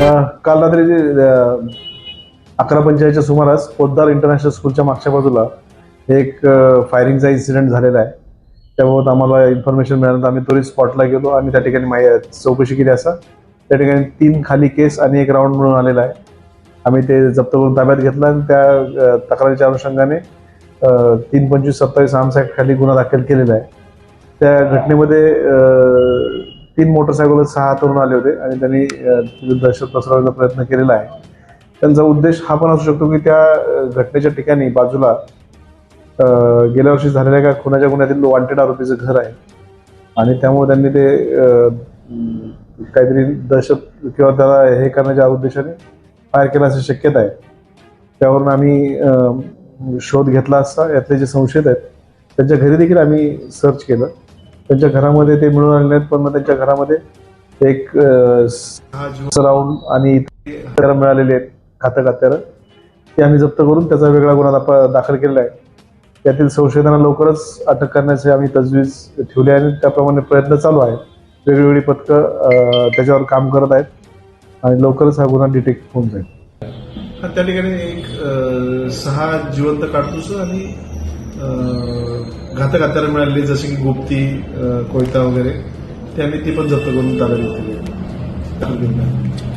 काल रात्री 11:45च्या सुमारास पोद्दार इंटरनॅशनल स्कूलच्या मागच्या बाजूला एक फायरिंगचा इन्सिडेंट झालेला आहे. त्याबाबत आम्हाला इन्फॉर्मेशन मिळाल्यानंतर आम्ही त्वरित स्पॉटला गेलो आणि त्या ठिकाणी चौकशी केली असता त्या ठिकाणी 3 खाली केस आणि 1 राऊंड मिळून आलेला आहे. आम्ही ते जप्त करून ताब्यात घेतला आणि त्या तक्रारीच्या अनुषंगाने 325-27 आर्म्स ॲक्ट खाली गुन्हा दाखल केलेला आहे. त्या घटनेमध्ये 3 मोटरसायकलवर 6 तरुण आले होते आणि त्यांनी दहशत पसरवण्याचा प्रयत्न केलेला आहे. त्यांचा उद्देश हा पण असू शकतो की त्या घटनेच्या ठिकाणी बाजूला गेल्या वर्षी झालेल्या एका खुनाच्या गुन्ह्यातील वॉन्टेड आरोपीचं घर आहे आणि त्यामुळे त्यांनी ते काहीतरी दहशत किंवा त्याला हे करण्याच्या उद्देशाने फायर केला अशी शक्यता आहे. त्यावरून आम्ही शोध घेतला असता यातले जे संशयित आहेत त्यांच्या घरी देखील आम्ही सर्च केलं. त्यांच्या घरामध्ये ते मिळून आले नाहीत, पण मग त्यांच्या घरामध्ये एक 6 राऊंड आणि इतर मिळालेले आहेत घातक ते आम्ही जप्त करून त्याचा वेगळा गुन्हा दाखल केलेला आहे. त्यातील संशयितांना लवकरच अटक करण्याचे आम्ही तजवीज ठेवली आहे आणि त्याप्रमाणे प्रयत्न चालू आहेत. वेगवेगळी पथकं त्याच्यावर काम करत आहेत आणि लवकरच हा गुन्हा डिटेक्ट होऊन जाईल. त्या ठिकाणी एक 6 जिवंत काडतूस आणि घातक हत्यारं मिळालेली जसे की गोपती, कोयता वगैरे ते आम्ही ती पण जप्त करून ताब्यात घेतलेली आहे.